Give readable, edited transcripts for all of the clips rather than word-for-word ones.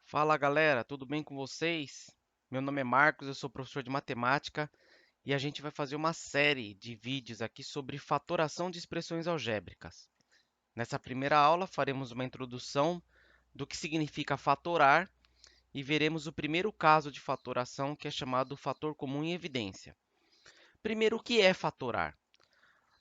Fala galera, tudo bem com vocês? Meu nome é Marcos, eu sou professor de matemática e a gente vai fazer uma série de vídeos aqui sobre fatoração de expressões algébricas. Nessa primeira aula, faremos uma introdução do que significa fatorar e veremos o primeiro caso de fatoração, que é chamado fator comum em evidência. Primeiro, o que é fatorar?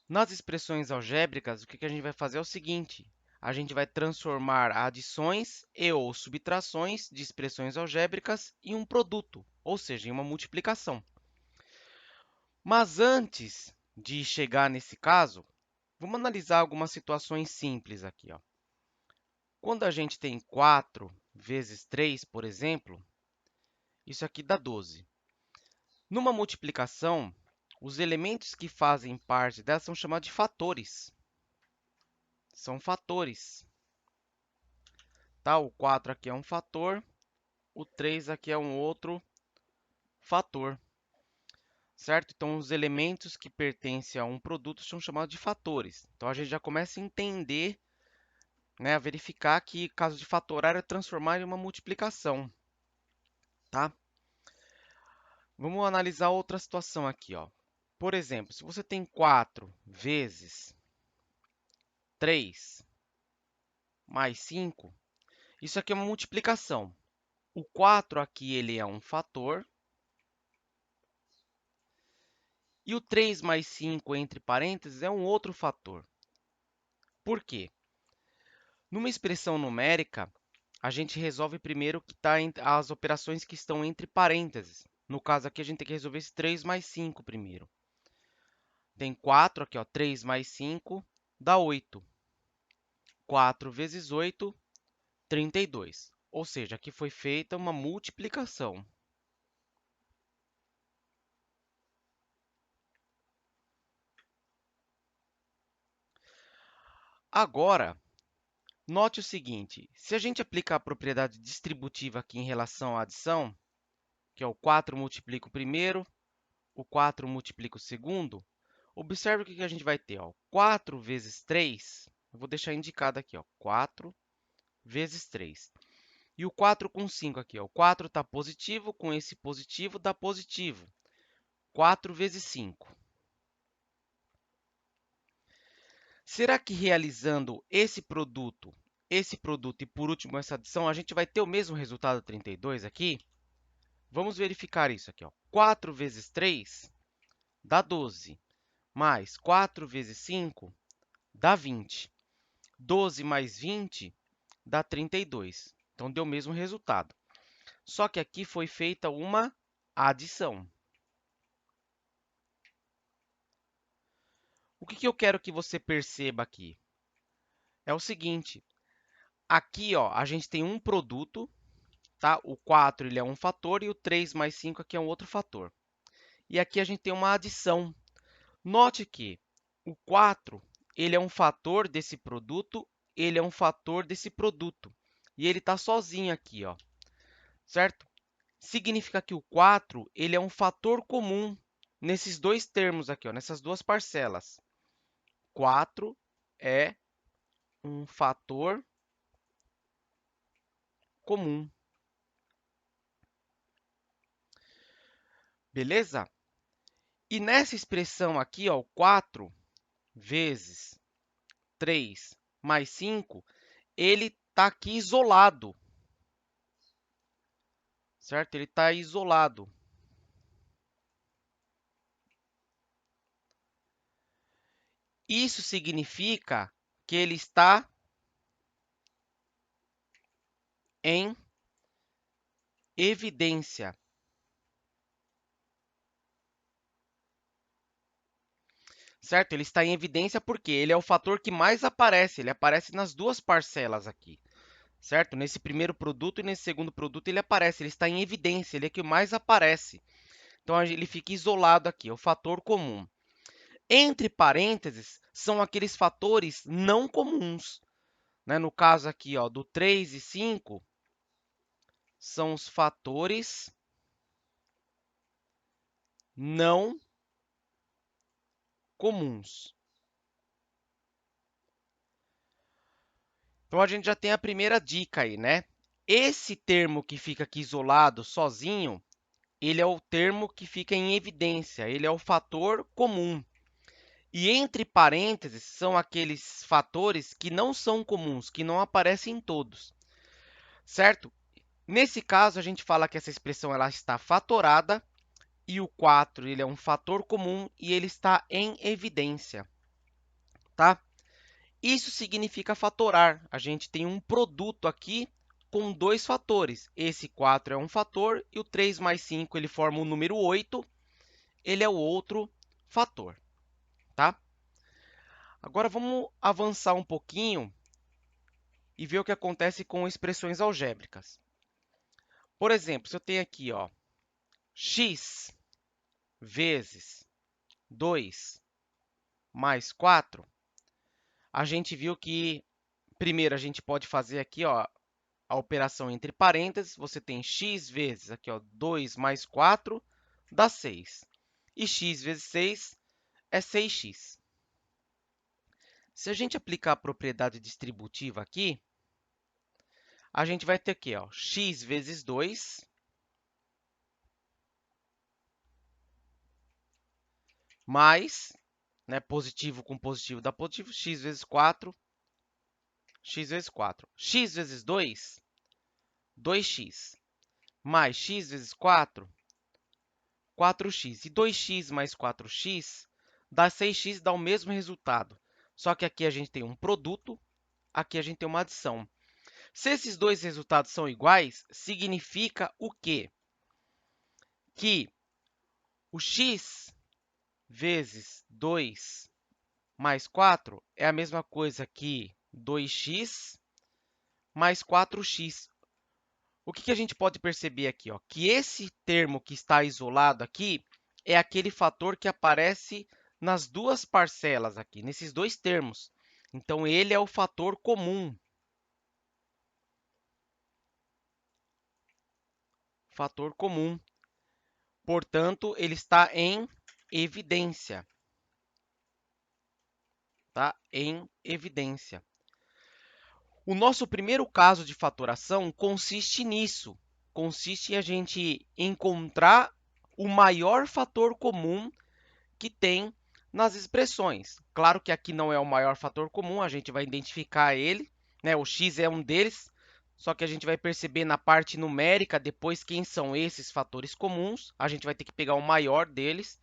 Nas expressões algébricas, o que a gente vai fazer é o seguinte: a gente vai transformar adições e/ou subtrações de expressões algébricas em um produto, ou seja, em uma multiplicação. Mas antes de chegar nesse caso, vamos analisar algumas situações simples aqui. Quando a gente tem 4 vezes 3, por exemplo, isso aqui dá 12. Numa multiplicação, os elementos que fazem parte dela são chamados de fatores. São fatores. Tá? O 4 aqui é um fator, o 3 aqui é um outro fator, certo? Então, os elementos que pertencem a um produto são chamados de fatores. Então, a gente já começa a entender, né, a verificar que caso de fatorar é transformar em uma multiplicação, tá? Vamos analisar outra situação aqui, ó. Por exemplo, se você tem 4 vezes 3 mais 5, isso aqui é uma multiplicação. O 4 aqui ele é um fator, e o 3 mais 5, entre parênteses, é um outro fator. Por quê? Numa expressão numérica, a gente resolve primeiro que tá as operações que estão entre parênteses. No caso aqui, a gente tem que resolver esse 3 mais 5 primeiro. Tem 4 aqui, ó, 3 mais 5 dá 8. 4 vezes 8, 32. Ou seja, aqui foi feita uma multiplicação. Agora, note o seguinte: se a gente aplicar a propriedade distributiva aqui em relação à adição, que é o 4 multiplica o primeiro, o 4 multiplica o segundo, observe o que a gente vai ter. Ó. 4 vezes 3, eu vou deixar indicado aqui, ó, 4 vezes 3. E o 4 com 5 aqui, ó, o 4 está positivo, com esse positivo dá positivo. 4 vezes 5. Será que realizando esse produto e, por último, essa adição, a gente vai ter o mesmo resultado 32 aqui? Vamos verificar isso aqui. Ó. 4 vezes 3 dá 12, mais 4 vezes 5 dá 20. 12 mais 20 dá 32. Então, deu o mesmo resultado. Só que aqui foi feita uma adição. O que eu quero que você perceba aqui? É o seguinte, aqui ó, a gente tem um produto, tá? O 4 ele é um fator e o 3 mais 5 aqui é um outro fator. E aqui a gente tem uma adição. Note que o 4 ele é um fator desse produto, ele é um fator desse produto. E ele está sozinho aqui, ó, certo? Significa que o 4 ele é um fator comum nesses dois termos aqui, ó, nessas duas parcelas. 4 é um fator comum. Beleza? E nessa expressão aqui, ó, 4 vezes 3 mais 5, ele está aqui isolado, certo? Ele está isolado. Isso significa que ele está em evidência. Certo? Ele está em evidência porque ele é o fator que mais aparece. Ele aparece nas duas parcelas aqui. Certo? Nesse primeiro produto e nesse segundo produto ele aparece. Ele está em evidência. Ele é que mais aparece. Então, ele fica isolado aqui. É o fator comum. Entre parênteses, são aqueles fatores não comuns. Né? No caso aqui, ó, do 3 e 5, são os fatores não comuns. Então, a gente já tem a primeira dica aí, né? Esse termo que fica aqui isolado, sozinho, ele é o termo que fica em evidência, ele é o fator comum. E entre parênteses são aqueles fatores que não são comuns, que não aparecem em todos, certo? Nesse caso, a gente fala que essa expressão ela está fatorada e o 4 ele é um fator comum e ele está em evidência, tá? Isso significa fatorar. A gente tem um produto aqui com dois fatores. Esse 4 é um fator e o 3 mais 5 ele forma o número 8, ele é o outro fator, tá? Agora vamos avançar um pouquinho e ver o que acontece com expressões algébricas. Por exemplo, se eu tenho aqui, ó, x vezes 2 mais 4, a gente viu que, primeiro, a gente pode fazer aqui, ó, a operação entre parênteses. Você tem x vezes aqui, ó, 2 mais 4 dá 6. E x vezes 6 é 6x. Se a gente aplicar a propriedade distributiva aqui, a gente vai ter aqui, ó, x vezes 2 mais, né, positivo com positivo dá positivo, x vezes 4, x vezes 4. X vezes 2, 2x, mais x vezes 4, 4x. E 2x mais 4x dá 6x, dá o mesmo resultado. Só que aqui a gente tem um produto, aqui a gente tem uma adição. Se esses dois resultados são iguais, significa o quê? Que o x vezes 2 mais 4 é a mesma coisa que 2x mais 4x. O que a gente pode perceber aqui? Ó? Que esse termo que está isolado aqui é aquele fator que aparece nas duas parcelas aqui, nesses dois termos. Então, ele é o fator comum. Fator comum. Portanto, ele está em evidência. Tá? Em evidência. O nosso primeiro caso de fatoração consiste nisso. Consiste em a gente encontrar o maior fator comum que tem nas expressões. Claro que aqui não é o maior fator comum, a gente vai identificar ele, né? O x é um deles, só que a gente vai perceber na parte numérica depois quem são esses fatores comuns. A gente vai ter que pegar o maior deles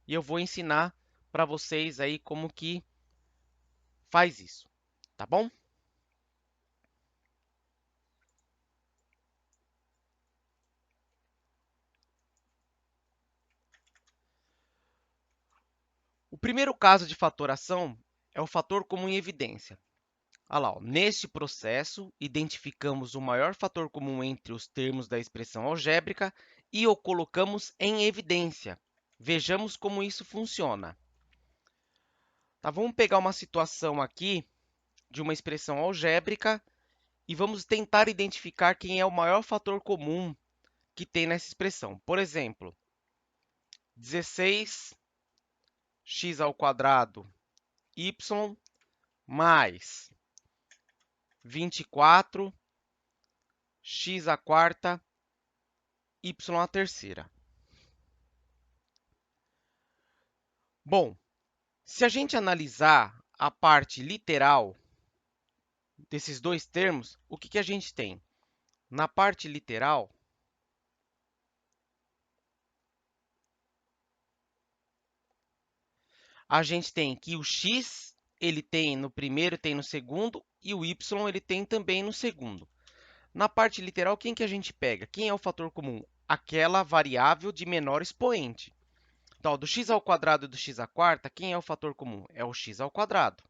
e eu vou ensinar para vocês aí como que faz isso, tá bom? O primeiro caso de fatoração é o fator comum em evidência. Olha lá, ó. Neste processo, identificamos o maior fator comum entre os termos da expressão algébrica e o colocamos em evidência. Vejamos como isso funciona. Tá, vamos pegar uma situação aqui de uma expressão algébrica e vamos tentar identificar quem é o maior fator comum que tem nessa expressão. Por exemplo, 16x ao quadrado y mais 24x à quarta y à terceira. Bom, se a gente analisar a parte literal desses dois termos, o que a gente tem? Na parte literal, a gente tem que o x ele tem no primeiro, tem no segundo, e o y ele tem também no segundo. Na parte literal, quem que a gente pega? Quem é o fator comum? Aquela variável de menor expoente. Então, do x ao quadrado e do x à quarta, quem é o fator comum? É o x ao quadrado.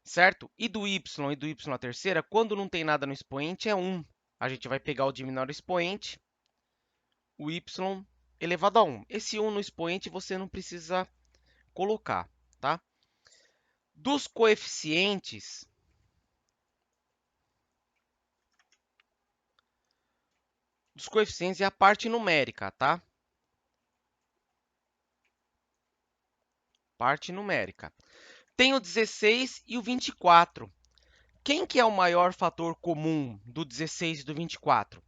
Certo? E do y à terceira, quando não tem nada no expoente, é 1. A gente vai pegar o de menor expoente, o y elevado a 1. Esse 1 no expoente você não precisa colocar, tá? Dos coeficientes, é a parte numérica, tá? parte numérica. Tem o 16 e o 24. Quem que é o maior fator comum do 16 e do 24?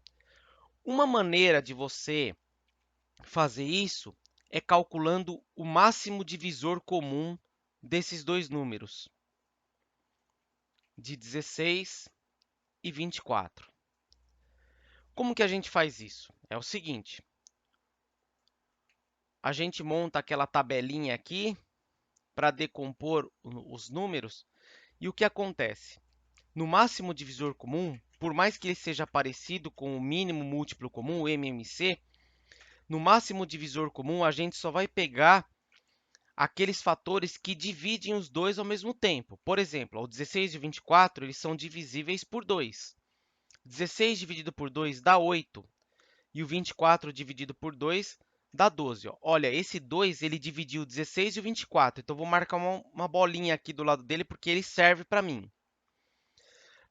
Uma maneira de você fazer isso é calculando o máximo divisor comum desses dois números, de 16 e 24. Como que a gente faz isso? É o seguinte, a gente monta aquela tabelinha aqui para decompor os números, e o que acontece? No máximo divisor comum, por mais que ele seja parecido com o mínimo múltiplo comum, o MMC, no máximo divisor comum a gente só vai pegar aqueles fatores que dividem os dois ao mesmo tempo. Por exemplo, o 16 e o 24 eles são divisíveis por 2. 16 dividido por 2 dá 8. E o 24 dividido por 2 dá 12. Ó. Olha, esse 2 ele dividiu o 16 e o 24. Então, eu vou marcar uma bolinha aqui do lado dele, porque ele serve para mim.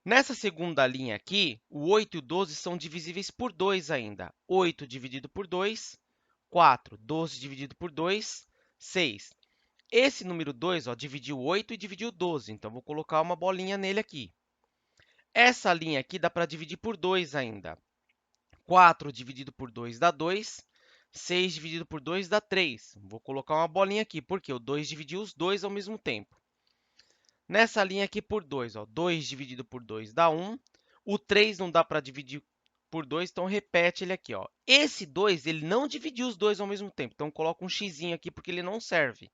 Nessa segunda linha aqui, o 8 e o 12 são divisíveis por 2 ainda. 8 dividido por 2, 4. 12 dividido por 2, 6. Esse número 2 ó, dividiu 8 e dividiu 12, então vou colocar uma bolinha nele aqui. Essa linha aqui dá para dividir por 2 ainda. 4 dividido por 2 dá 2, 6 dividido por 2 dá 3. Vou colocar uma bolinha aqui, porque o 2 dividiu os dois ao mesmo tempo. Nessa linha aqui por 2, ó, 2 dividido por 2 dá 1. O 3 não dá para dividir por 2, então repete ele aqui. Ó. Esse 2 ele não dividiu os dois ao mesmo tempo, então coloca um x aqui porque ele não serve.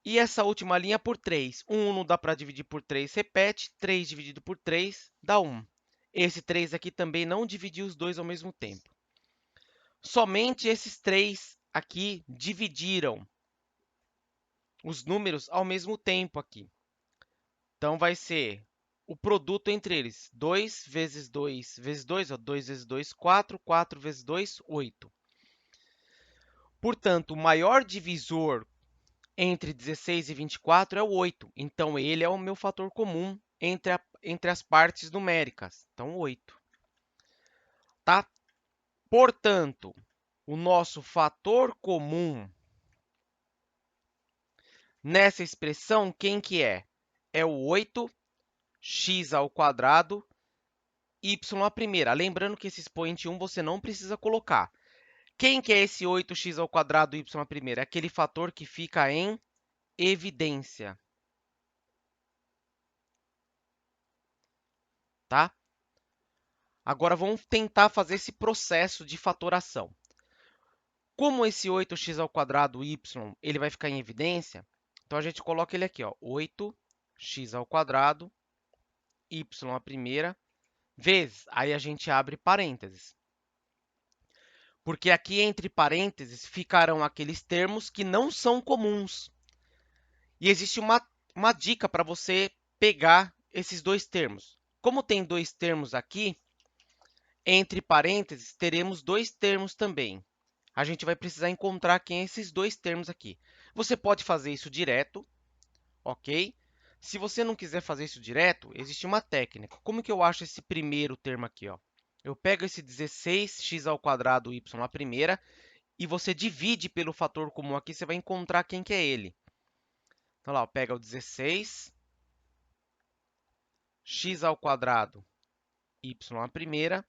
E essa última linha por 3. 1 não dá para dividir por 3, repete. 3 dividido por 3 dá 1. Esse 3 aqui também não dividiu os dois ao mesmo tempo. Somente esses 3 aqui dividiram os números ao mesmo tempo aqui. Então, vai ser o produto entre eles. 2 vezes 2 vezes 2, ó, 2 vezes 2, 4. 4 vezes 2, 8. Portanto, o maior divisor entre 16 e 24 é o 8. Então, ele é o meu fator comum entre as partes numéricas. Então, 8. Tá? Portanto, o nosso fator comum nessa expressão, quem que é? É o 8x ao quadrado, y à primeira. Lembrando que esse expoente 1 você não precisa colocar. Quem que é esse 8x ao quadrado, y à primeira? É aquele fator que fica em evidência. Tá? Agora, vamos tentar fazer esse processo de fatoração. Como esse 8x ao quadrado, y, ele vai ficar em evidência, então a gente coloca ele aqui, ó, 8x ao quadrado, y à primeira, vezes, aí a gente abre parênteses. Porque aqui entre parênteses ficarão aqueles termos que não são comuns. E existe uma dica para você pegar esses dois termos. Como tem dois termos aqui, entre parênteses teremos dois termos também. A gente vai precisar encontrar quem é esses dois termos aqui. Você pode fazer isso direto, ok? Se você não quiser fazer isso direto, existe uma técnica. Como que eu acho esse primeiro termo aqui? Ó? Eu pego esse 16x ao quadrado y à primeira e você divide pelo fator comum aqui, você vai encontrar quem que é ele. Então, lá, pega o 16x ao quadrado y à primeira,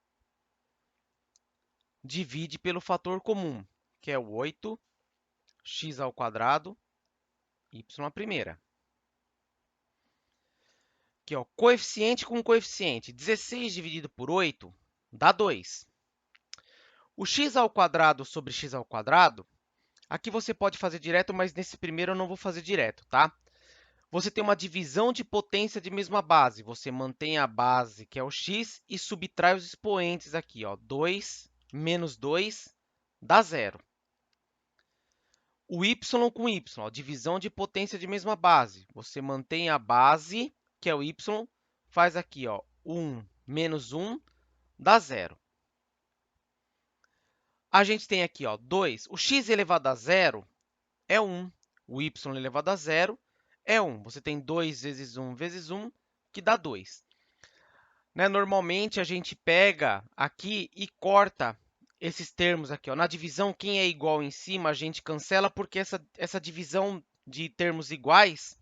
divide pelo fator comum, que é o 8x ao quadrado y à primeira. Aqui, ó, coeficiente com coeficiente. 16 dividido por 8 dá 2. O x ao quadrado sobre x ao quadrado, aqui você pode fazer direto, mas nesse primeiro eu não vou fazer direto, tá? Você tem uma divisão de potência de mesma base. Você mantém a base, que é o x, e subtrai os expoentes aqui. Ó. 2 menos 2 dá 0. O y com y, ó, divisão de potência de mesma base. Você mantém a base, que é o y, faz aqui, ó, 1 menos 1 dá 0. A gente tem aqui, ó, 2. O x elevado a 0 é 1. O y elevado a 0 é 1. Você tem 2 vezes 1, que dá 2. Né? Normalmente, a gente pega aqui e corta esses termos aqui, ó. Na divisão, quem é igual em cima, a gente cancela, porque essa divisão de termos iguais,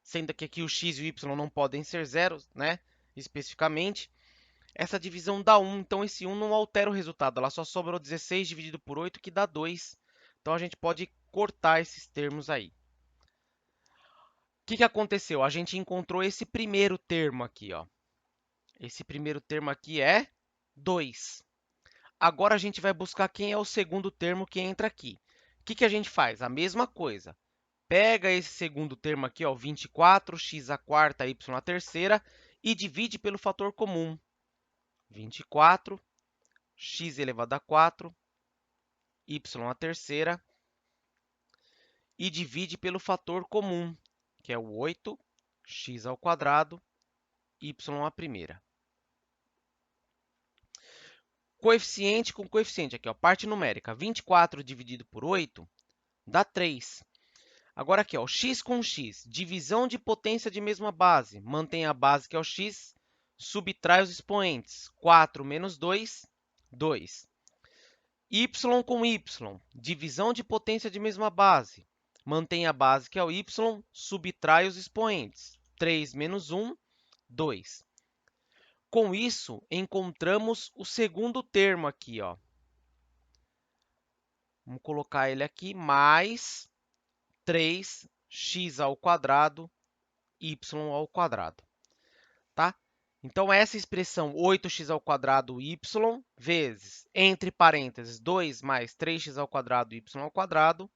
sendo que aqui o x e o y não podem ser zeros, né? Especificamente, essa divisão dá 1, então esse 1 não altera o resultado, ela só sobrou 16 dividido por 8, que dá 2. Então a gente pode cortar esses termos aí. O que aconteceu? A gente encontrou esse primeiro termo aqui, ó. Esse primeiro termo aqui é 2. Agora a gente vai buscar quem é o segundo termo que entra aqui. O que a gente faz? A mesma coisa. Pega esse segundo termo aqui, ó, 24, x à quarta, y à terceira, e divide pelo fator comum. 24, x elevado a 4, y à terceira, e divide pelo fator comum, que é o 8, x ao quadrado, y à primeira. Coeficiente com coeficiente aqui, ó, parte numérica. 24 dividido por 8 dá 3. Agora aqui, ó, x com x, divisão de potência de mesma base. Mantém a base, que é o x, subtrai os expoentes. 4 menos 2, 2. Y com y, divisão de potência de mesma base. Mantém a base, que é o y, subtrai os expoentes. 3 menos 1, 2. Com isso, encontramos o segundo termo aqui, ó. Vamos colocar ele aqui, mais 3x ao quadrado, y ao quadrado, tá? Então, essa expressão 8x ao quadrado y vezes, entre parênteses, 2 mais 3x ao quadrado y ao quadrado,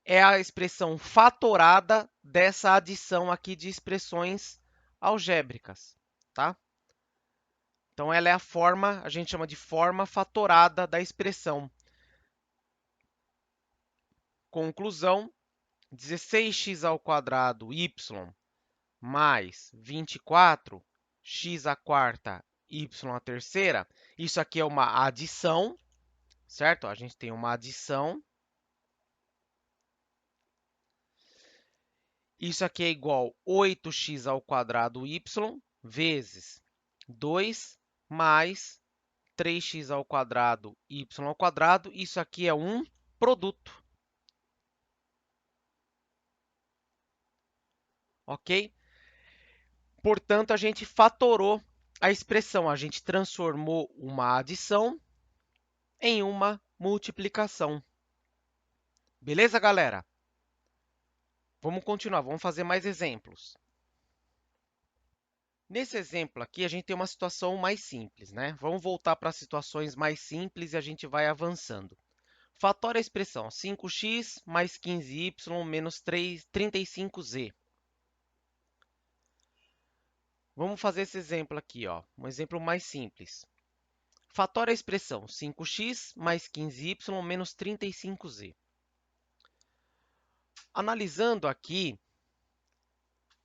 é a expressão fatorada dessa adição aqui de expressões algébricas, tá? Então, ela é a forma, a gente chama de forma fatorada da expressão. Conclusão, 16x ao quadrado y mais 24, x à quarta, y à terceira. Isso aqui é uma adição, certo? A gente tem uma adição. Isso aqui é igual a 8x ao quadrado y vezes 2 mais 3x ao quadrado y ao quadrado. Isso aqui é um produto. Ok? Portanto, a gente fatorou a expressão. A gente transformou uma adição em uma multiplicação. Beleza, galera? Vamos continuar, vamos fazer mais exemplos. Nesse exemplo aqui, a gente tem uma situação mais simples, né? Vamos voltar para situações mais simples e a gente vai avançando. Fatora a expressão 5x mais 15y menos 35z. Vamos fazer esse exemplo aqui, ó, um exemplo mais simples. Fatora a expressão 5x mais 15y menos 35z. Analisando aqui,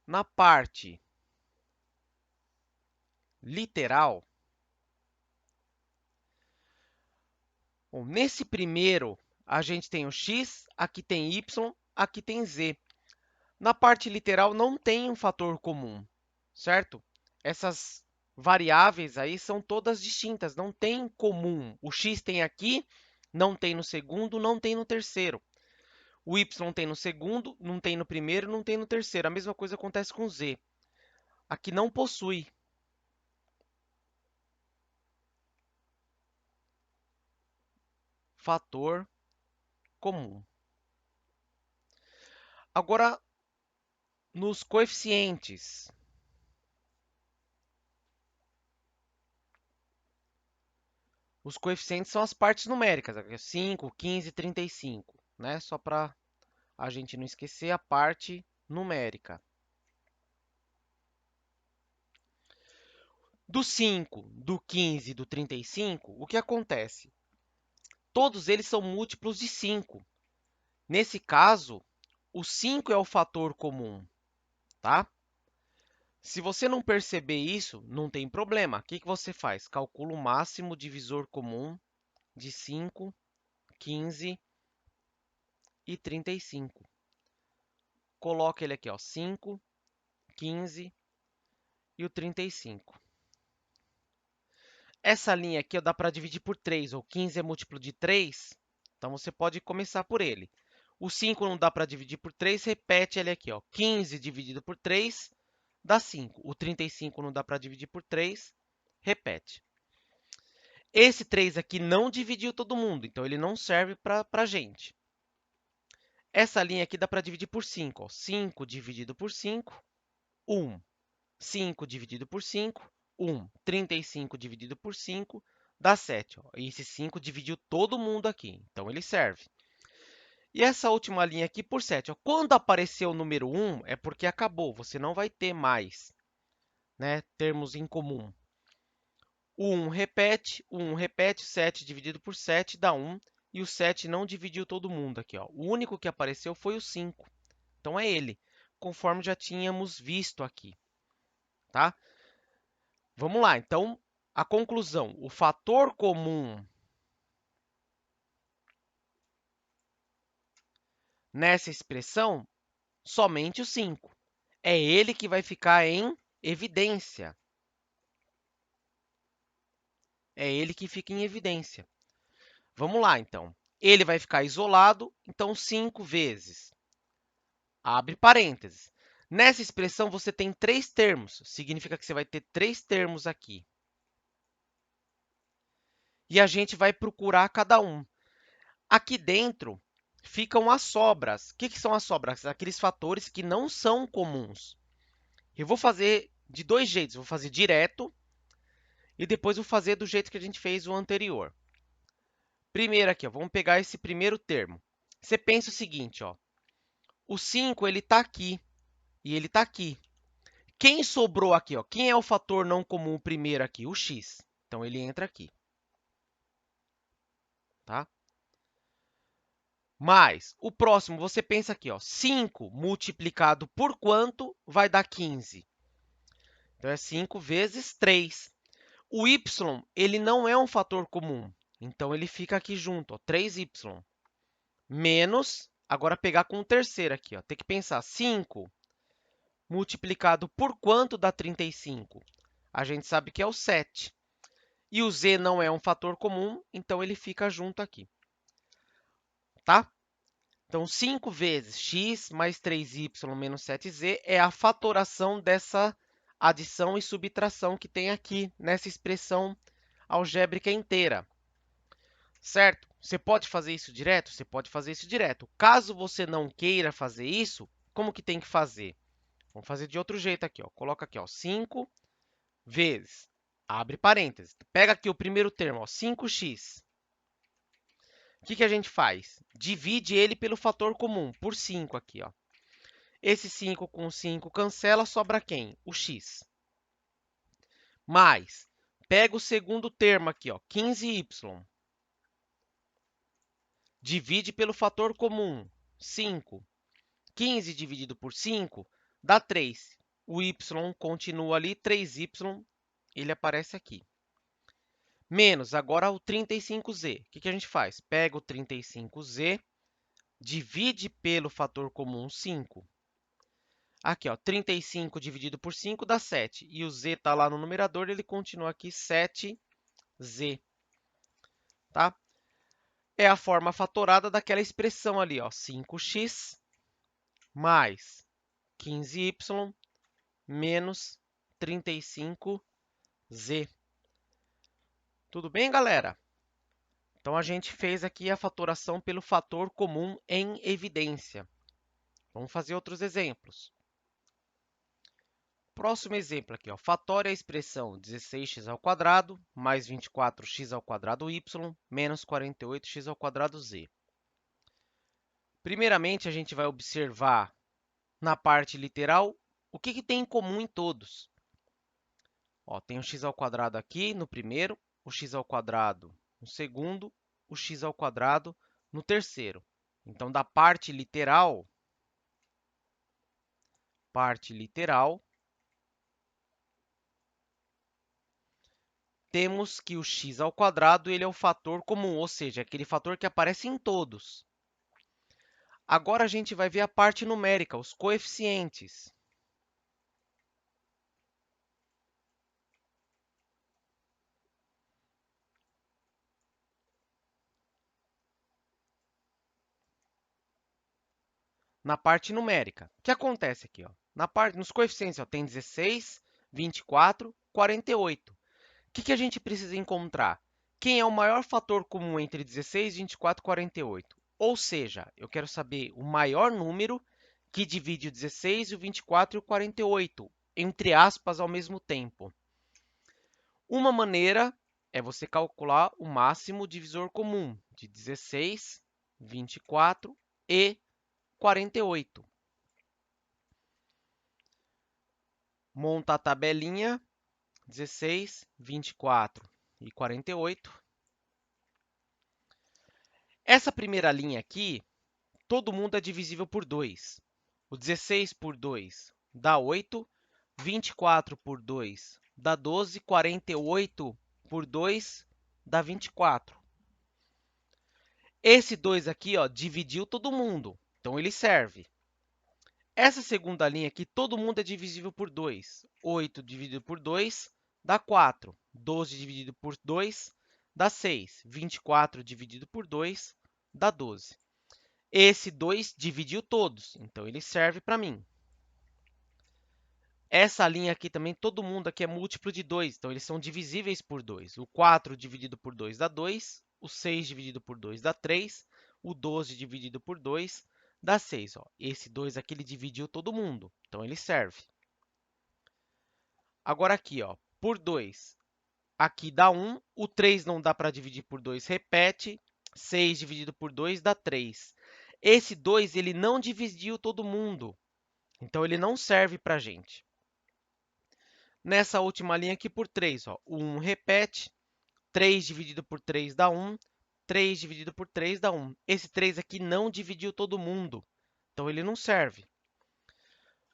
na parte literal, bom, nesse primeiro, a gente tem o x, aqui tem y, aqui tem z. Na parte literal, não tem um fator comum, certo? Essas variáveis aí são todas distintas, não tem comum. O x tem aqui, não tem no segundo, não tem no terceiro. O y tem no segundo, não tem no primeiro, não tem no terceiro. A mesma coisa acontece com o z. Aqui não possui fator comum. Agora, nos coeficientes. Os coeficientes são as partes numéricas, 5, 15, 35, né? Só para a gente não esquecer a parte numérica. Do 5, do 15 e do 35, o que acontece? Todos eles são múltiplos de 5. Nesse caso, o 5 é o fator comum, tá? Se você não perceber isso, não tem problema. O que você faz? Calcula o máximo divisor comum de 5, 15 e 35. Coloca ele aqui, ó, 5, 15 e o 35. Essa linha aqui ó, dá para dividir por 3, ou 15 é múltiplo de 3, então você pode começar por ele. O 5 não dá para dividir por 3, repete ele aqui. Ó. 15 dividido por 3 dá 5. O 35 não dá para dividir por 3, repete. Esse 3 aqui não dividiu todo mundo, então ele não serve para a gente. Essa linha aqui dá para dividir por 5. Ó. 5 dividido por 5, 1. 5 dividido por 5, 1. 35 dividido por 5 dá 7. Ó. E esse 5 dividiu todo mundo aqui, então ele serve. E essa última linha aqui por 7. Ó. Quando aparecer o número 1, é porque acabou, você não vai ter mais termos em comum. O 1 repete, 7 dividido por 7 dá 1, e o 7 não dividiu todo mundo aqui. Ó. O único que apareceu foi o 5, então é ele, conforme já tínhamos visto aqui. Tá? Vamos lá, então, a conclusão. O fator comum nessa expressão, somente o 5. É ele que vai ficar em evidência. É ele que fica em evidência. Vamos lá, então. Ele vai ficar isolado, então 5 vezes. Abre parênteses. Nessa expressão, você tem 3 termos. Significa que você vai ter 3 termos aqui. E a gente vai procurar cada um. Aqui dentro ficam as sobras. O que são as sobras? Aqueles fatores que não são comuns. Eu vou fazer de dois jeitos. Vou fazer direto e depois vou fazer do jeito que a gente fez o anterior. Primeiro aqui, ó, vamos pegar esse primeiro termo. Você pensa o seguinte, ó, o 5 ele está aqui e ele está aqui. Quem sobrou aqui? Ó, quem é o fator não comum primeiro aqui? O x. Então, ele entra aqui. Tá? Mas o próximo, você pensa aqui, ó, 5 multiplicado por quanto vai dar 15? Então, é 5 vezes 3. O y ele não é um fator comum, então ele fica aqui junto, ó, 3y. Menos, agora pegar com o terceiro aqui, ó, tem que pensar, 5 multiplicado por quanto dá 35? A gente sabe que é o 7. E o z não é um fator comum, então ele fica junto aqui. Tá? Então, 5 vezes x mais 3y menos 7z é a fatoração dessa adição e subtração que tem aqui nessa expressão algébrica inteira. Certo? Você pode fazer isso direto? Você pode fazer isso direto. Caso você não queira fazer isso, como que tem que fazer? Vamos fazer de outro jeito aqui. Ó. Coloca aqui, ó, 5 vezes, abre parênteses. Pega aqui o primeiro termo, ó, 5x. O que a gente faz? Divide ele pelo fator comum, por 5 aqui. Ó. Esse 5 com 5 cancela, sobra quem? O x. Mais, pega o segundo termo aqui, ó, 15y. Divide pelo fator comum, 5. 15 dividido por 5 dá 3. O y continua ali, 3y, ele aparece aqui. Menos, agora o 35z. O que a gente faz? Pega o 35z, divide pelo fator comum 5. Aqui, ó, 35 dividido por 5 dá 7. E o z está lá no numerador, ele continua aqui 7z. Tá? É a forma fatorada daquela expressão ali, ó, 5x mais 15y menos 35z. Tudo bem, galera? Então, a gente fez aqui a fatoração pelo fator comum em evidência. Vamos fazer outros exemplos. Próximo exemplo aqui, ó, fatório a expressão 16x² mais 24x² menos 48x² Primeiramente, a gente vai observar na parte literal o que tem em comum em todos. Ó, tem o x² aqui no primeiro, o x² no segundo, o x² no terceiro. Então, da parte literal, temos que o x² ele é o fator comum, ou seja, aquele fator que aparece em todos. Agora, a gente vai ver a parte numérica, os coeficientes. na parte numérica. O que acontece aqui? Ó? Nos coeficientes ó, tem 16, 24, 48. O que a gente precisa encontrar? Quem é o maior fator comum entre 16, 24 e 48? Ou seja, eu quero saber o maior número que divide o 16, o 24 e o 48, entre aspas, ao mesmo tempo. Uma maneira é você calcular o máximo divisor comum de 16, 24 e 48. Monta a tabelinha 16, 24 e 48. Essa primeira linha aqui, todo mundo é divisível por 2. O 16 por 2 dá 8, 24 por 2 dá 12, 48 por 2 dá 24. Esse 2 aqui, ó, dividiu todo mundo, então ele serve. Essa segunda linha aqui, todo mundo é divisível por 2. 8 dividido por 2 dá 4. 12 dividido por 2 dá 6. 24 dividido por 2 dá 12. Esse 2 dividiu todos, então ele serve para mim. Essa linha aqui também, todo mundo aqui é múltiplo de 2, então eles são divisíveis por 2. O 4 dividido por 2 dá 2, o 6 dividido por 2 dá 3, o 12 dividido por 2 dá 6. Ó. Esse 2 aqui ele dividiu todo mundo, então ele serve. Agora aqui, ó, por 2, aqui dá 1, o 3 não dá para dividir por 2, repete, 6 dividido por 2 dá 3. Esse 2 ele não dividiu todo mundo, então ele não serve para a gente. Nessa última linha aqui por 3, ó, o 1 repete, 3 dividido por 3 dá 1, 3 dividido por 3 dá 1. Esse 3 aqui não dividiu todo mundo, então ele não serve.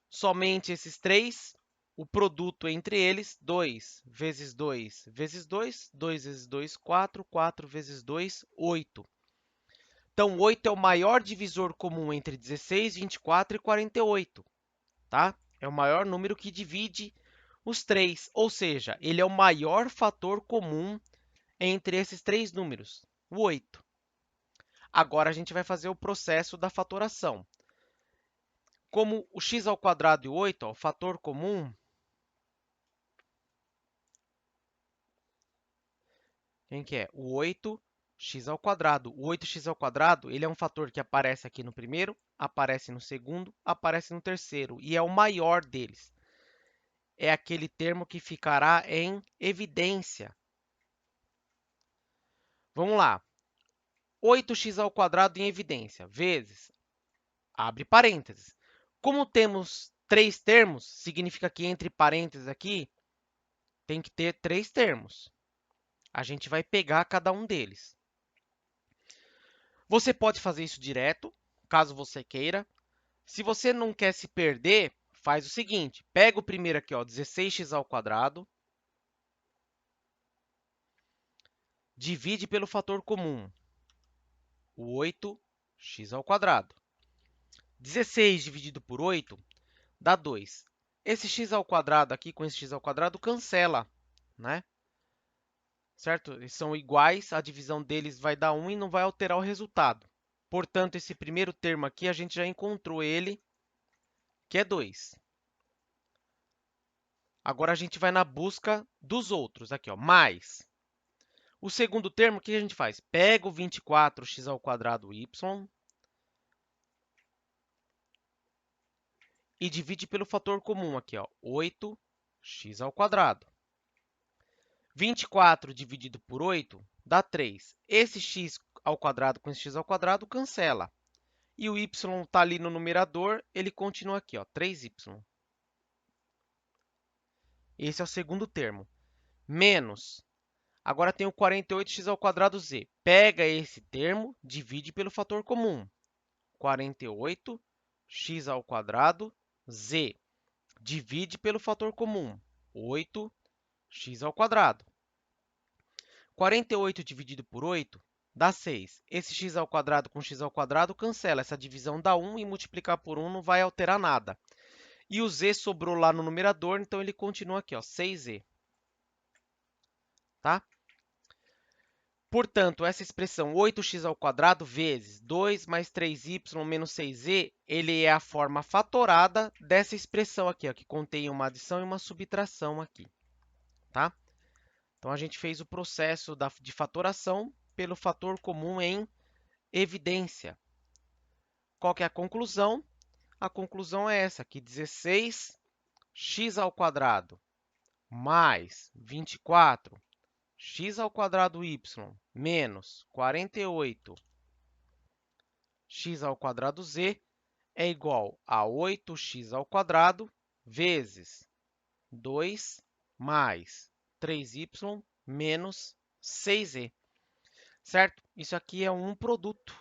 Somente esses 3, o produto entre eles, 2 vezes 2 vezes 2, 2 vezes 2, 4, 4 vezes 2, 8. Então, 8 é o maior divisor comum entre 16, 24 e 48, tá? É o maior número que divide os 3, ou seja, ele é o maior fator comum entre esses 3 números, o 8. Agora, a gente vai fazer o processo da fatoração. Como o x² e o 8, ó, o fator comum, quem que é? O 8x². O 8x², ele é um fator que aparece aqui no primeiro, aparece no segundo, aparece no terceiro, e é o maior deles. É aquele termo que ficará em evidência. Vamos lá. 8x² em evidência, vezes, abre parênteses. Como temos 3 termos, significa que entre parênteses aqui tem que ter 3 termos. A gente vai pegar cada um deles. Você pode fazer isso direto, caso você queira. Se você não quer se perder, faz o seguinte, pega o primeiro aqui, ó, 16x², divide pelo fator comum, o 8x². 16 dividido por 8 dá 2. Esse x² aqui com esse x² cancela, né? Certo? Eles são iguais, a divisão deles vai dar 1 e não vai alterar o resultado. Portanto, esse primeiro termo aqui, a gente já encontrou ele, que é 2. Agora, a gente vai na busca dos outros, aqui, ó, mais. O segundo termo, o que a gente faz? Pega o 24x² e divide pelo fator comum aqui, ó, 8x². 24 dividido por 8 dá 3. Esse x² com esse x² cancela. E o y está ali no numerador, ele continua aqui, ó, 3y. Esse é o segundo termo. Menos. Agora tem o 48x²z. Pega esse termo, divide pelo fator comum. 48x²z. Divide pelo fator comum. 8x². 48 dividido por 8 dá 6. Esse x² com x² cancela. Essa divisão dá 1 e multiplicar por 1 não vai alterar nada. E o z sobrou lá no numerador, então ele continua aqui, ó, 6z. Tá? Portanto, essa expressão 8x² vezes 2 mais 3y menos 6z, ele é a forma fatorada dessa expressão aqui, ó, que contém uma adição e uma subtração aqui, tá? Então, a gente fez o processo de fatoração pelo fator comum em evidência. Qual que é a conclusão? A conclusão é essa, que 16x² mais 24 x² menos 48 x² é igual a 8x² vezes 2 mais 3y menos 6z, certo? Isso aqui é um produto,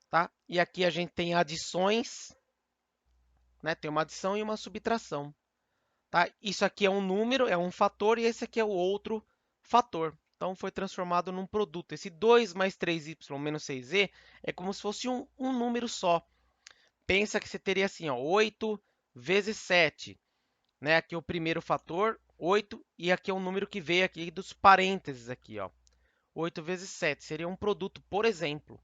tá? E aqui a gente tem adições, né? Tem uma adição e uma subtração. Tá? Isso aqui é um número, é um fator, e esse aqui é o outro fator. Então, foi transformado num produto. Esse 2 mais 3y menos 6z é como se fosse um número só. Pensa que você teria assim, ó, 8 vezes 7. Né? Aqui é o primeiro fator, 8, e aqui é um número que veio aqui dos parênteses. Aqui, ó. 8 vezes 7 seria um produto, por exemplo.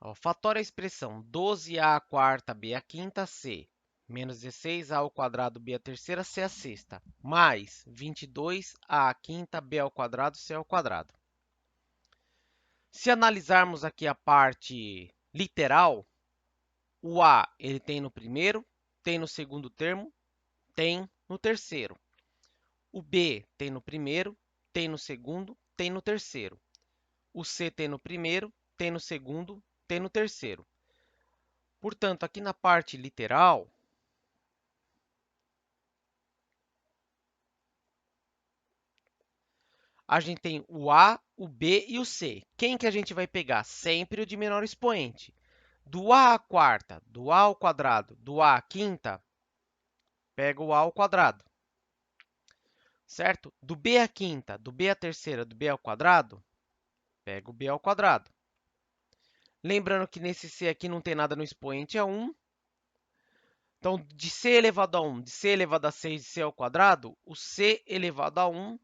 Ó, fatora a expressão 12a² b⁵ menos 16a² b⁵ c⁵, mais 22a² b², c². Se analisarmos aqui a parte literal, o a ele tem no primeiro, tem no segundo termo, tem no terceiro. O b tem no primeiro, tem no segundo, tem no terceiro. O c tem no primeiro, tem no segundo, tem no terceiro. Portanto, aqui na parte literal, a gente tem o A, o B e o C. Quem que a gente vai pegar? Sempre o de menor expoente. Do A à quarta, do A ao quadrado, do A à quinta, pega o A ao quadrado. Certo? Do B à quinta, do B à terceira, do B ao quadrado, pega o B ao quadrado. Lembrando que nesse C aqui não tem nada no expoente, é 1. Então, de C elevado a 1, de C elevado a 6, de C ao quadrado, o C elevado a 1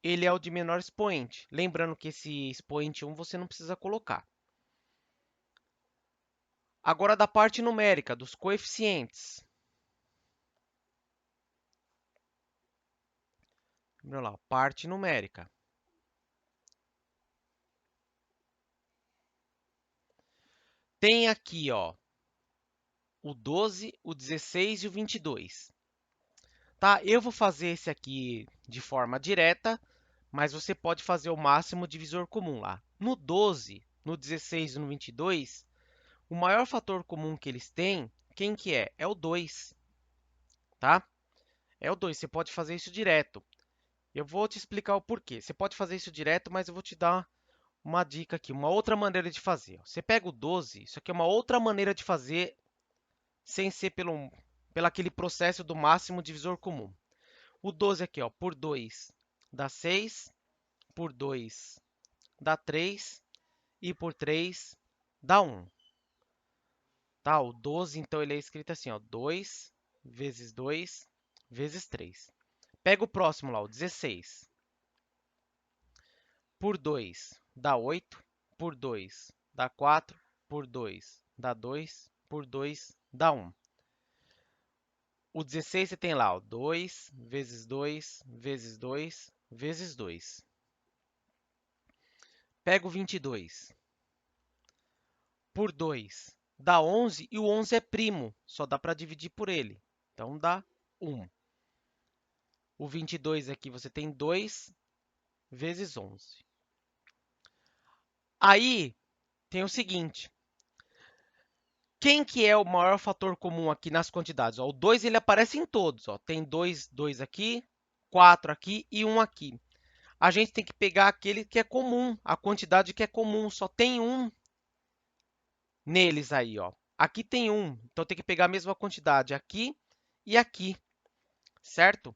ele é o de menor expoente. Lembrando que esse expoente 1 você não precisa colocar. Agora, da parte numérica, dos coeficientes. Vamos lá, parte numérica. Tem aqui, ó, o 12, o 16 e o 22. Tá? Eu vou fazer esse aqui de forma direta, mas você pode fazer o máximo divisor comum lá. No 12, no 16 e no 22, o maior fator comum que eles têm, quem que é? É o 2, tá? É o 2, você pode fazer isso direto. Eu vou te explicar o porquê. Você pode fazer isso direto, mas eu vou te dar uma dica aqui, uma outra maneira de fazer. Você pega o 12, isso aqui é uma outra maneira de fazer, sem ser pelo aquele processo do máximo divisor comum. O 12 aqui, ó, por 2 dá 6, por 2 dá 3 e por 3 dá 1. Tá? O 12, então, ele é escrito assim, ó, 2 vezes 2 vezes 3. Pega o próximo lá, o 16. Por 2 dá 8, por 2 dá 4, por 2 dá 2, por 2 dá 1. O 16 você tem lá, ó, 2 vezes 2 vezes 2 vezes 2. Pega o 22. Por 2 dá 11 e o 11 é primo, só dá para dividir por ele. Então, dá 1. O 22 aqui você tem 2 vezes 11. Aí, tem o seguinte. Quem que é o maior fator comum aqui nas quantidades? Ó, o 2 ele aparece em todos. Ó. Tem 2 aqui, 4 aqui e 1 aqui. A gente tem que pegar aquele que é comum, a quantidade que é comum. Só tem 1 neles aí. Ó. Aqui tem 1, então tem que pegar a mesma quantidade aqui e aqui, certo?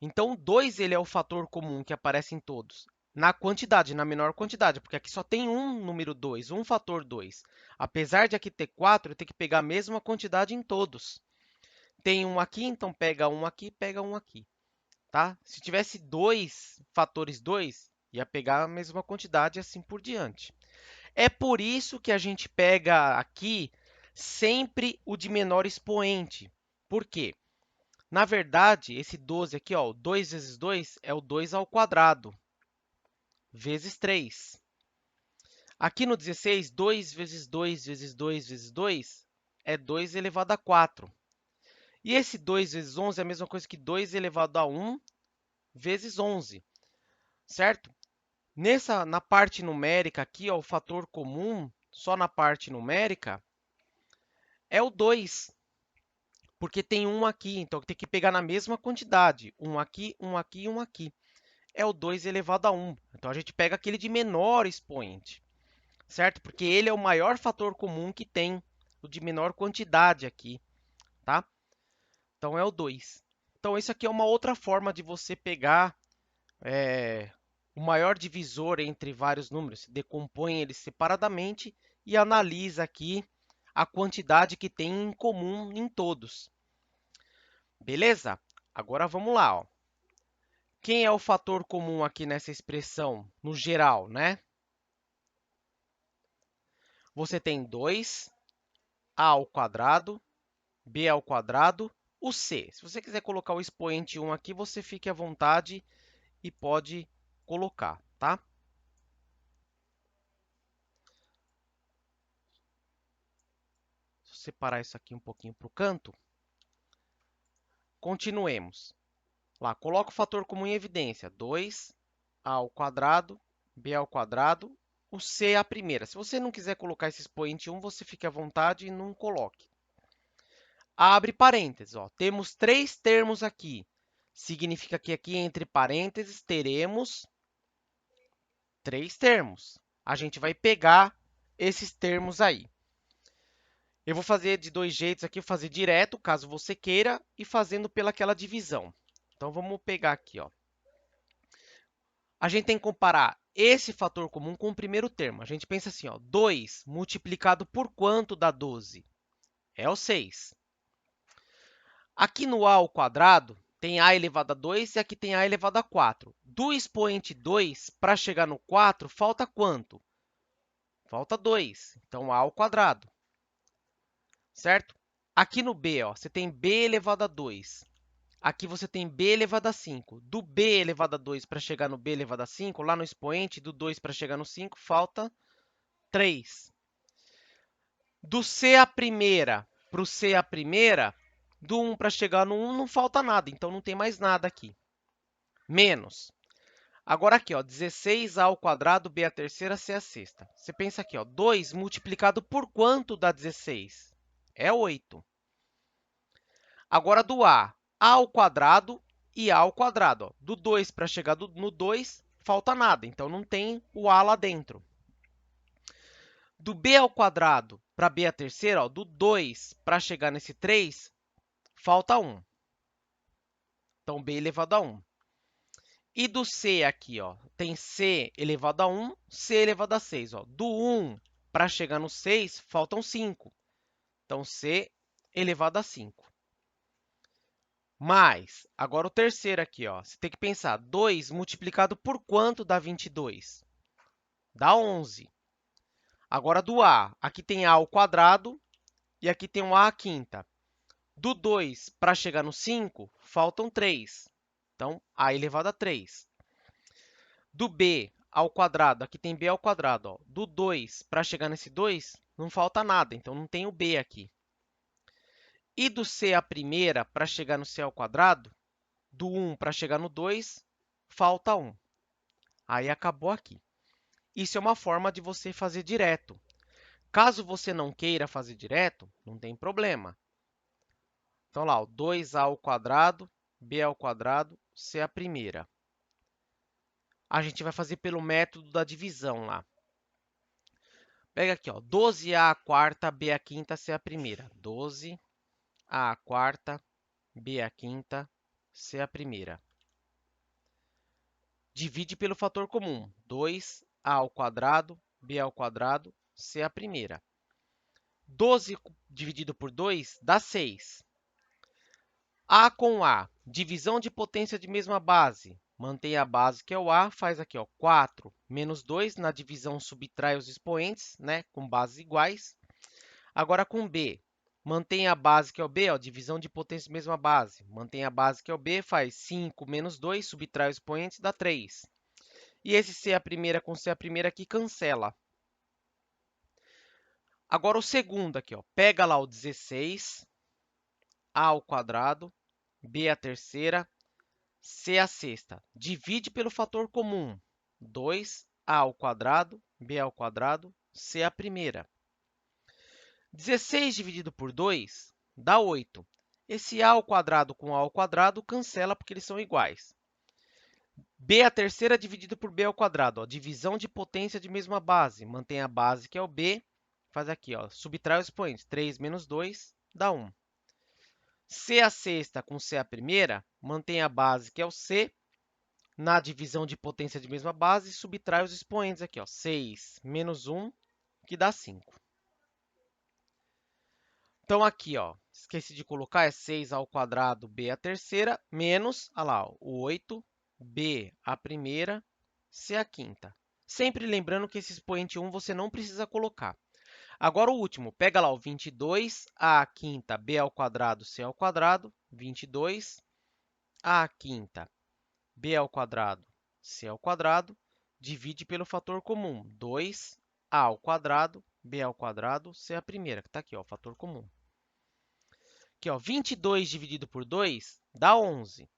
Então, o 2 ele é o fator comum que aparece em todos. Na quantidade, na menor quantidade, porque aqui só tem um número 2, um fator 2. Apesar de aqui ter 4, eu tenho que pegar a mesma quantidade em todos. Tem um aqui, então pega um aqui, pega um aqui. tá? Se tivesse 2 fatores 2, ia pegar a mesma quantidade e assim por diante. É por isso que a gente pega aqui sempre o de menor expoente. Por quê? Na verdade, esse 12 aqui, ó, 2 vezes 2 é o 2 ao quadrado, vezes 3. Aqui no 16, 2 vezes 2 vezes 2 vezes 2 é 2 elevado a 4. E esse 2 vezes 11 é a mesma coisa que 2 elevado a 1 vezes 11, certo? Na parte numérica aqui, ó, o fator comum, só na parte numérica, é o 2, porque tem 1 aqui, então tem que pegar na mesma quantidade, 1 aqui, 1 aqui e 1 aqui. É o 2 elevado a 1. Então, a gente pega aquele de menor expoente, certo? Porque ele é o maior fator comum que tem, o de menor quantidade aqui, tá? Então, é o 2. Então, isso aqui é uma outra forma de você pegar o maior divisor entre vários números. Você decompõe eles separadamente e analisa aqui a quantidade que tem em comum em todos. Beleza? Agora, vamos lá, ó. Quem é o fator comum aqui nessa expressão, no geral, né? Você tem 2a ao quadrado, b ao quadrado, o c. Se você quiser colocar o expoente 1 aqui, você fique à vontade e pode colocar, tá? Vou separar isso aqui um pouquinho para o canto. Continuemos. Lá, coloca o fator comum em evidência. 2a ao quadrado, b ao quadrado, o c é a primeira. Se você não quiser colocar esse expoente 1, você fique à vontade e não coloque. Abre parênteses. Ó. Temos 3 termos aqui. Significa que aqui entre parênteses teremos 3 termos. A gente vai pegar esses termos aí. Eu vou fazer de 2 jeitos aqui, vou fazer direto, caso você queira, e fazendo pelaquela divisão. Então, vamos pegar aqui, ó. A gente tem que comparar esse fator comum com o primeiro termo. A gente pensa assim, ó, 2 multiplicado por quanto dá 12? É o 6. Aqui no a ao quadrado, tem a elevado a 2 e aqui tem a elevado a 4. Do expoente 2 para chegar no 4, falta quanto? Falta 2. Então, a ao quadrado, certo? Aqui no b, ó, você tem b elevado a 2. Aqui você tem b elevado a 5. Do b elevado a 2 para chegar no b elevado a 5, lá no expoente, do 2 para chegar no 5, falta 3. Do c a primeira para o c a primeira, do 1 para chegar no 1, não falta nada. Então, não tem mais nada aqui. Menos. Agora aqui, ó, 16a ao quadrado, b a terceira, c a sexta. Você pensa aqui, ó, 2 multiplicado por quanto dá 16? É 8. Agora do a ao quadrado e a ao quadrado. Ó. Do 2 para chegar no 2, falta nada, então não tem o a lá dentro. Do b ao quadrado para b a terceira, ó, do 2 para chegar nesse 3, falta 1. Então, b elevado a 1. E do c aqui, ó, tem c elevado a 1, c elevado a 6. Ó. Do 1 para chegar no 6, faltam 5. Então, c elevado a 5. Mais, agora o terceiro aqui, ó, você tem que pensar, 2 multiplicado por quanto dá 22? Dá 11. Agora do a, aqui tem a ao quadrado e aqui tem um a à quinta. Do 2 para chegar no 5, faltam 3. Então, a elevado a 3. Do b ao quadrado, aqui tem b ao quadrado. Ó. Do 2 para chegar nesse 2, não falta nada, então não tem o b aqui. E do c à primeira para chegar no c ao quadrado, do 1 para chegar no 2, falta 1. Aí acabou aqui. Isso é uma forma de você fazer direto. Caso você não queira fazer direto, não tem problema. Então, lá, 2a ao quadrado, b ao quadrado, c à primeira. A gente vai fazer pelo método da divisão lá. Pega aqui, ó, 12a à quarta, b à quinta, c à primeira. 12a à quarta, b à quinta, c à primeira. Divide pelo fator comum. 2a ao quadrado, b ao quadrado, c à primeira. 12 dividido por 2 dá 6. A com A, divisão de potência de mesma base. Mantém a base, que é o A, faz aqui, ó, 4 menos 2. Na divisão, subtrai os expoentes, né, com bases iguais. Agora, com B, mantém a base, que é o B, ó, divisão de potência de mesma base. Mantém a base, que é o B, faz 5 menos 2, subtrai os expoentes, dá 3. E esse C a primeira com C a primeira aqui cancela. Agora, o segundo aqui, ó, pega lá o 16, A ao quadrado, B a terceira, C a sexta. Divide pelo fator comum. 2A ao quadrado, B ao quadrado, C a primeira. 16 dividido por 2 dá 8. Esse A ao quadrado com A ao quadrado cancela porque eles são iguais. B a terceira dividido por B ao quadrado. Ó, divisão de potência de mesma base. Mantém a base, que é o B. Faz aqui, ó, subtrai os expoentes. 3 menos 2 dá 1. C a sexta com C a primeira, mantém a base, que é o C. Na divisão de potência de mesma base, subtrai os expoentes aqui, ó, 6 menos 1, que dá 5. Então, aqui, ó, esqueci de colocar, é 6 ao quadrado, B a terceira, menos, olha lá, ó, o 8, B a primeira, C a quinta. Sempre lembrando que esse expoente 1 você não precisa colocar. Agora, o último, pega lá o 22, A a quinta, B ao quadrado, C ao quadrado, 22, A a quinta, B ao quadrado, C ao quadrado, divide pelo fator comum, 2A ao quadrado, B ao quadrado, C a primeira, que está aqui, ó, o fator comum. Aqui, ó, 22 dividido por 2 dá 11.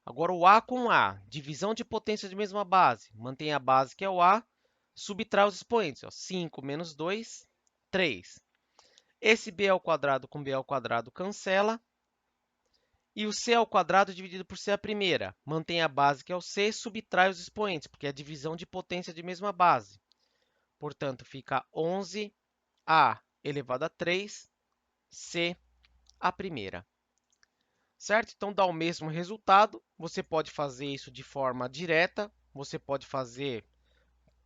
Agora, o A com A, divisão de potência de mesma base. Mantém a base, que é o A, subtrai os expoentes. Ó, 5 menos 2, 3. Esse B ao quadrado com B ao quadrado cancela. E o C ao quadrado dividido por C a primeira. Mantém a base, que é o C, subtrai os expoentes, porque é a divisão de potência de mesma base. Portanto, fica 11A elevado a 3, C a primeira. Certo? Então, dá o mesmo resultado. Você pode fazer isso de forma direta, você pode fazer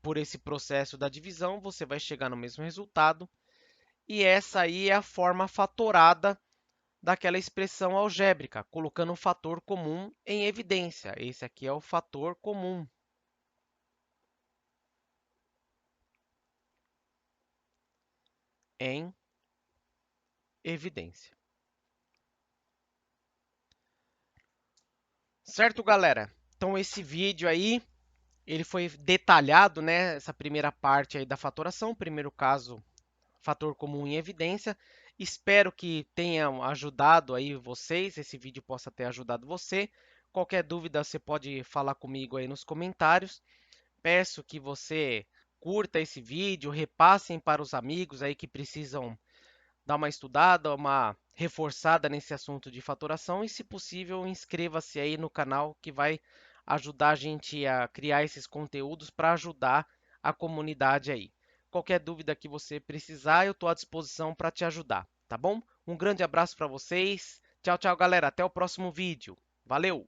por esse processo da divisão, você vai chegar no mesmo resultado. E essa aí é a forma fatorada daquela expressão algébrica, colocando um fator comum em evidência. Esse aqui é o fator comum. Em evidência. Certo, galera? Então, esse vídeo aí, ele foi detalhado, né? Essa primeira parte aí da fatoração, primeiro caso, fator comum em evidência. Espero que tenha ajudado aí vocês, esse vídeo possa ter ajudado você. Qualquer dúvida, você pode falar comigo aí nos comentários. Peço que você curta esse vídeo, repassem para os amigos aí que precisam dar uma estudada, uma reforçada nesse assunto de fatoração e, se possível, inscreva-se aí no canal que vai ajudar a gente a criar esses conteúdos para ajudar a comunidade aí. Qualquer dúvida que você precisar, eu estou à disposição para te ajudar, tá bom? Um grande abraço para vocês. Tchau, tchau, galera. Até o próximo vídeo. Valeu!